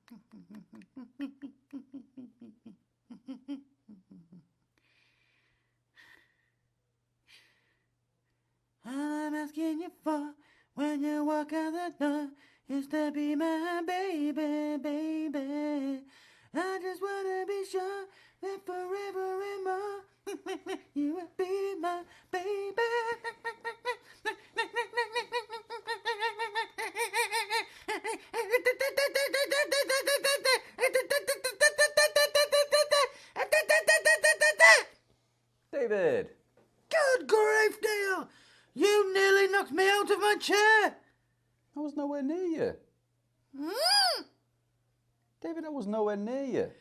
All I'm asking you for when you walk out the door is to be my baby, baby. I just wanna be sure that forever and more you will be my baby. David! Good grief, Neil! You nearly knocked me out of my chair! I was nowhere near you. David, I was nowhere near you.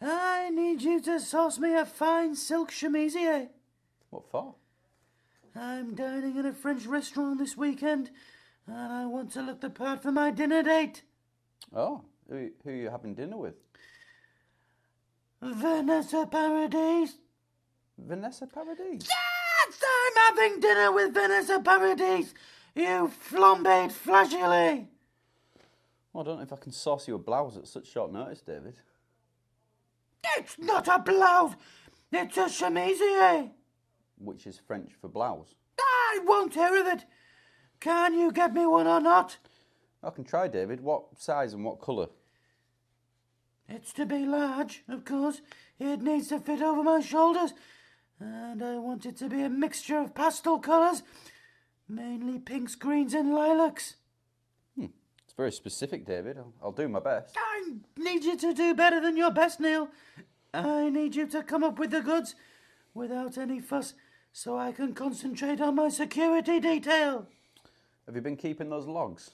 I need you to source me a fine silk chemisier. What for? I'm dining in a French restaurant this weekend, and I want to look the part for my dinner date. Oh, who are you having dinner with? Vanessa Paradis. Vanessa Paradis? Yes, I'm having dinner with Vanessa Paradis, you flambéed flageolet. Well, I don't know if I can source you a blouse at such short notice, David. It's not a blouse, it's a chemisier. Which is French for blouse. I won't hear of it. Can you get me one or not? I can try, David. What size and what colour? It's to be large, of course. It needs to fit over my shoulders. And I want it to be a mixture of pastel colours, mainly pinks, greens and lilacs. It's very specific, David. I'll do my best. I need you to do better than your best, Neil. I need you to come up with the goods without any fuss so I can concentrate on my security detail. Have you been keeping those logs?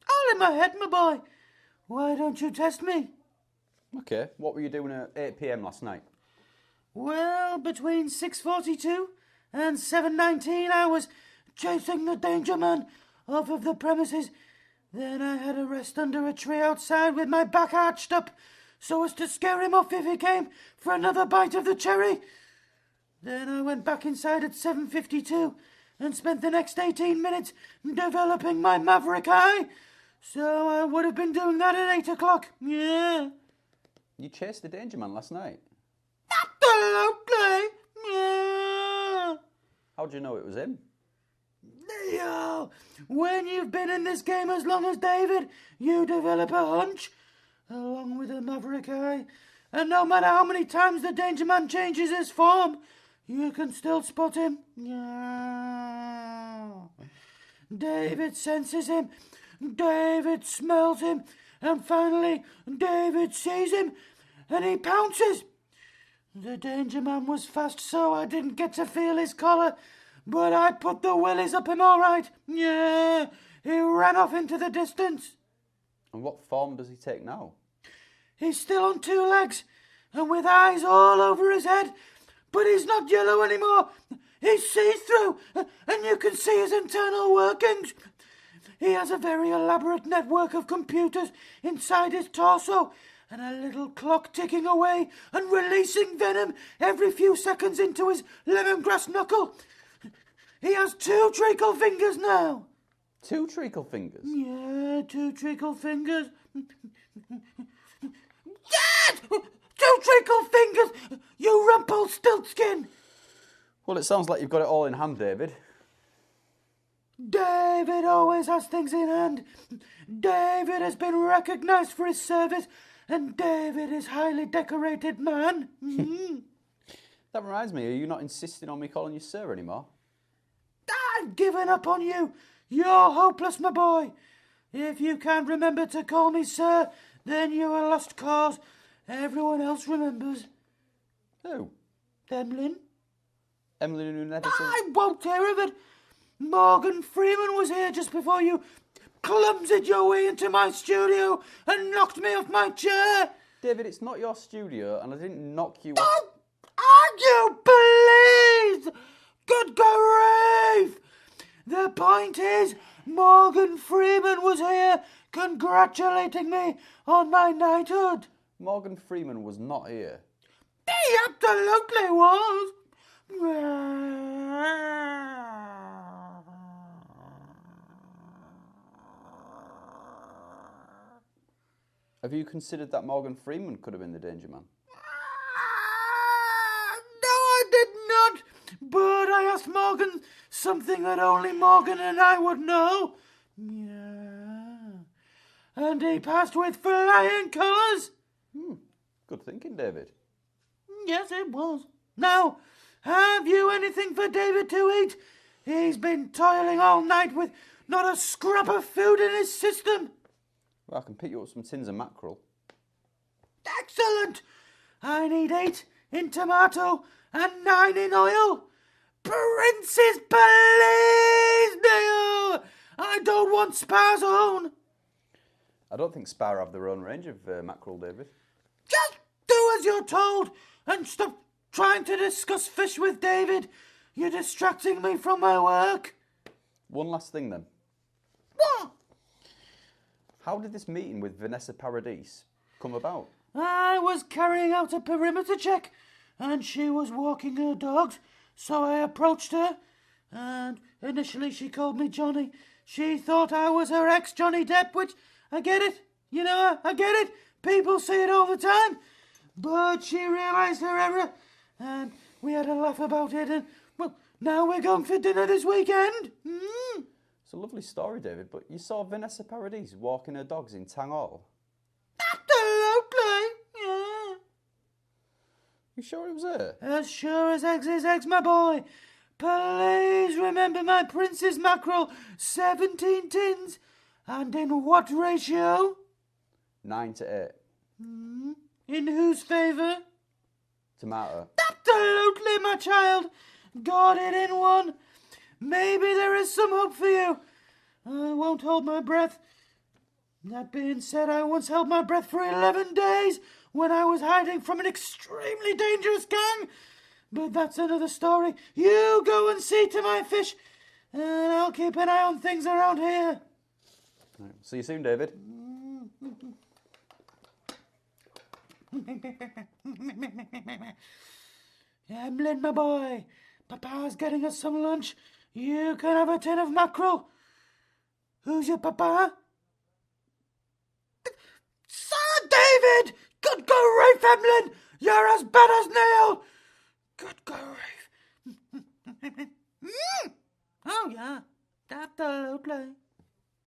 All in my head, my boy. Why don't you test me? Okay. What were you doing at 8 p.m. last night? Well, between 6:42 and 7:19 I was chasing the danger man off of the premises. Then I had a rest under a tree outside with my back arched up so as to scare him off if he came for another bite of the cherry. Then I went back inside at 7:52 and spent the next 18 minutes developing my maverick eye. So I would have been doing that at 8 o'clock. Yeah. You chased the danger man last night? Absolutely. Yeah. How do you know it was him? Neil, when you've been in this game as long as David, you develop a hunch, along with a maverick eye. And no matter how many times the danger man changes his form, you can still spot him. Yeah. David senses him, David smells him, and finally David sees him, and he pounces. The danger man was fast, so I didn't get to feel his collar, but I put the willies up him all right. Yeah, he ran off into the distance. And what form does he take now? He's still on two legs, and with eyes all over his head, but he's not yellow anymore. He's see-through, and you can see his internal workings. He has a very elaborate network of computers inside his torso, and a little clock ticking away and releasing venom every few seconds into his lemongrass knuckle. He has 2 treacle fingers now. 2 treacle fingers? Yeah, 2 treacle fingers. Yes! 2 treacle fingers, you Rumpelstiltskin. Well, it sounds like you've got it all in hand, David. David always has things in hand. David has been recognised for his service, and David is a highly decorated man. That reminds me, are you not insisting on me calling you sir anymore? I've given up on you. You're hopeless, my boy. If you can't remember to call me sir, then you're a lost cause. Everyone else remembers. Who? Emlyn. Emily who never said... I won't hear of it. Morgan Freeman was here just before you clumsied your way into my studio and knocked me off my chair. David, it's not your studio, and I didn't knock you off. Oh, are you please? Good grief! The point is, Morgan Freeman was here congratulating me on my knighthood. Morgan Freeman was not here. He absolutely was. Have you considered that Morgan Freeman could have been the danger man? No, I did not. But I asked Morgan something that only Morgan and I would know. Yeah. And he passed with flying colours. Good thinking, David. Yes, it was. Now, have you anything for David to eat? He's been toiling all night with not a scrap of food in his system. Well, I can pick you up some tins of mackerel. Excellent. I need 8 in tomato and 9 in oil. Princess, please, no. I don't want Spa's own. I don't think Spar have their own range of mackerel, David. Just do as you're told and stop trying to discuss fish with David. You're distracting me from my work. One last thing then. What? How did this meeting with Vanessa Paradis come about? I was carrying out a perimeter check and she was walking her dogs, so I approached her and initially she called me Johnny. She thought I was her ex Johnny Depp, which I get it. You know, I get it. People say it all the time. But she realised her error and we had a laugh about it and, well, now we're going for dinner this weekend. It's a lovely story, David, but you saw Vanessa Paradis walking her dogs in Tang. Absolutely, yeah. You sure it was her? As sure as eggs is eggs, my boy. Please remember my Princess Mackerel, 17 tins. And in what ratio? 9 to 8. In whose favour? Tomato. Absolutely, my child. Got it in one. Maybe there is some hope for you. I won't hold my breath. That being said, I once held my breath for 11 days when I was hiding from an extremely dangerous gang. But that's another story. You go and see to my fish, and I'll keep an eye on things around here. Right. See you soon, David. Emlyn, my boy, Papa's getting us some lunch. You can have a tin of mackerel. Who's your papa? Sir David! Good grief, Emlyn! You're as bad as nail! Good grief. Oh, yeah, absolutely.